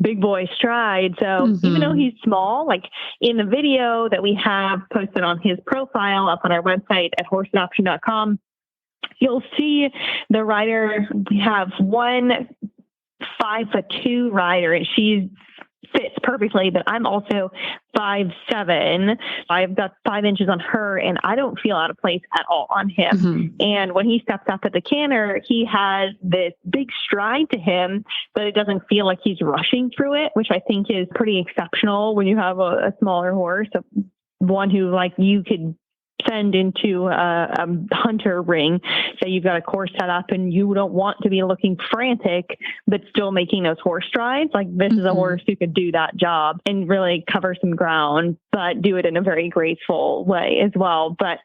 big boy stride. So even though he's small, like in the video that we have posted on his profile up on our website at horseadoption.com, you'll see the rider. We have one 5'2" rider, and she fits perfectly, but I'm also 5'7". I've got 5 inches on her, and I don't feel out of place at all on him. And when he steps up at the canter, he has this big stride to him, but it doesn't feel like he's rushing through it, which I think is pretty exceptional when you have a smaller horse, one who like you could send into a hunter ring. Say you've got a course set up and you don't want to be looking frantic, but still making those horse strides. Like this is a horse who could do that job and really cover some ground but do it in a very graceful way as well. But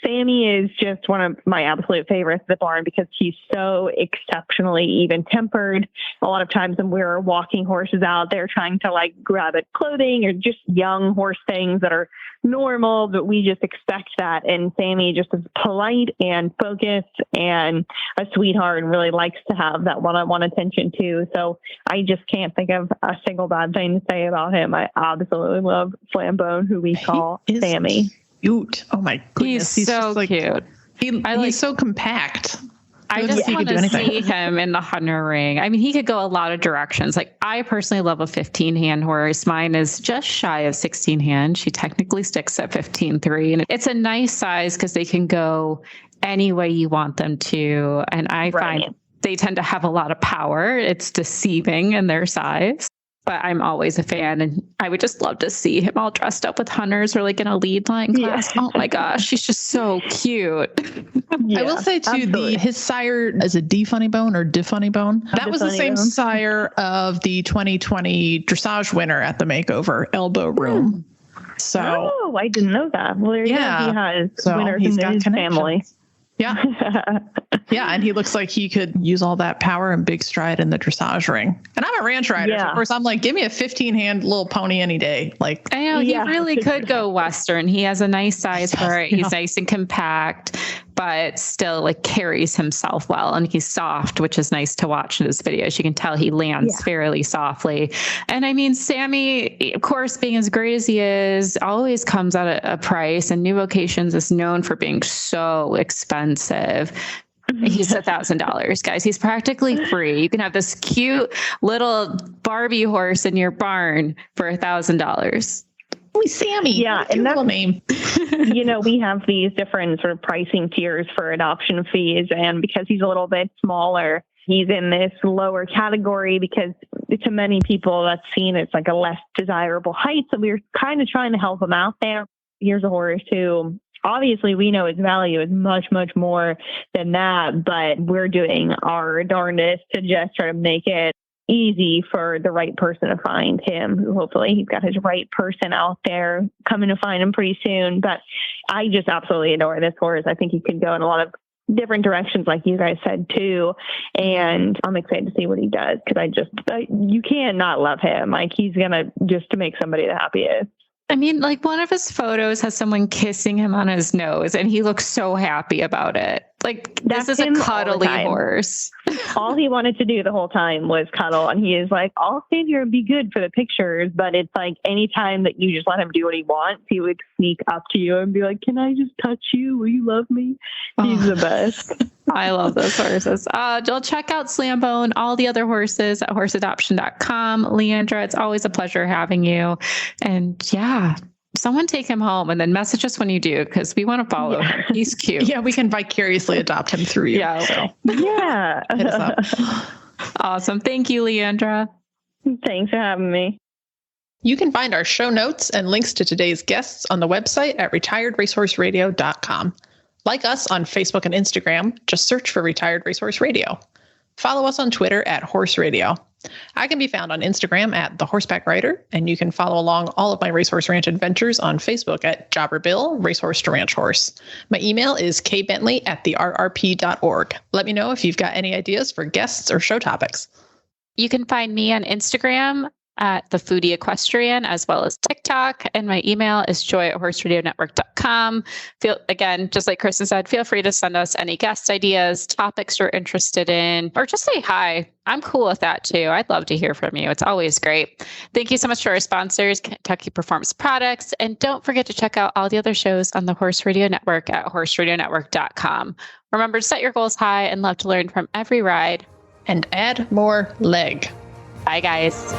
Sammy is just one of my absolute favorites at the barn because he's so exceptionally even-tempered. A lot of times when we're walking horses out, they're trying to like grab at clothing or just young horse things that are normal, but we just expect that. And Sammy just is polite and focused and a sweetheart and really likes to have that one-on-one attention too. So I just can't think of a single bad thing to say about him. I absolutely love Slambone, who we call Sammy. Cute. Oh my goodness. He's so cute. He's so compact. I just want to see him in the hunter ring. I mean, he could go a lot of directions. Like, I personally love a 15-hand horse. Mine is just shy of 16-hand. She technically sticks at 15.3. And it's a nice size because they can go any way you want them to. And I find they tend to have a lot of power. It's deceiving in their size. But I'm always a fan, and I would just love to see him all dressed up with hunters or like in a lead line class. Yeah. Oh my gosh, she's just so cute. I will say too, his sire is a D funny bone or D funny bone. That was the same sire of the 2020 dressage winner at the makeover, Elbow Room. So I didn't know that. Well, there you go. He has winners in his family. Yeah. Yeah. And he looks like he could use all that power and big stride in the dressage ring. And I'm a ranch rider. So of course, I'm like, give me a 15-hand little pony any day. Like, I know he really could go Western. He has a nice size for it. He's nice and compact, but still like carries himself well. And he's soft, which is nice to watch in his videos. You can tell he lands fairly softly. And I mean, Sammy, of course, being as great as he is, always comes at a price. And New Vocations is known for being so expensive. He's $1,000, guys. He's practically free. You can have this cute little Barbie horse in your barn for $1,000. Oh, Sammy. Yeah. And that's name. We have these different sort of pricing tiers for adoption fees. And because he's a little bit smaller, he's in this lower category because to many people that's seen as like a less desirable height. So we're kind of trying to help him out there. Here's a horse who obviously we know its value is much, much more than that, but we're doing our darndest to just try to make it easy for the right person to find him. Hopefully he's got his right person out there coming to find him pretty soon. But I just absolutely adore this horse. I think he could go in a lot of different directions, like you guys said too. And I'm excited to see what he does because you can't not love him. Like he's gonna just to make somebody the happiest. I mean, like one of his photos has someone kissing him on his nose and he looks so happy about it. Like this is a cuddly horse. All he wanted to do the whole time was cuddle. And he is like, I'll stand here and be good for the pictures. But it's like anytime that you just let him do what he wants, he would sneak up to you and be like, can I just touch you? Will you love me? He's the best. I love those horses. You'll check out Slambone, all the other horses at horseadoption.com. Leandra, it's always a pleasure having you. And someone take him home and then message us when you do, because we want to follow him. He's cute. Yeah, we can vicariously adopt him through you. Yeah. So. Yeah. Hit us up. Awesome. Thank you, Leandra. Thanks for having me. You can find our show notes and links to today's guests on the website at retiredracehorseradio.com. Like us on Facebook and Instagram, just search for Retired Racehorse Radio. Follow us on Twitter at Horse Radio. I can be found on Instagram at The Horseback Rider, and you can follow along all of my Racehorse Ranch adventures on Facebook at Jobber Bill, Racehorse to Ranch Horse. My email is kbentley@therrp.org. Let me know if you've got any ideas for guests or show topics. You can find me on Instagram at the Foodie Equestrian, as well as TikTok. And my email is joy@horseradionetwork.com. Again, just like Kristen said, feel free to send us any guest ideas, topics you're interested in, or just say hi. I'm cool with that too. I'd love to hear from you. It's always great. Thank you so much to our sponsors, Kentucky Performance Products. And don't forget to check out all the other shows on the Horse Radio Network at horseradionetwork.com. Remember to set your goals high and love to learn from every ride. And add more leg. Bye, guys.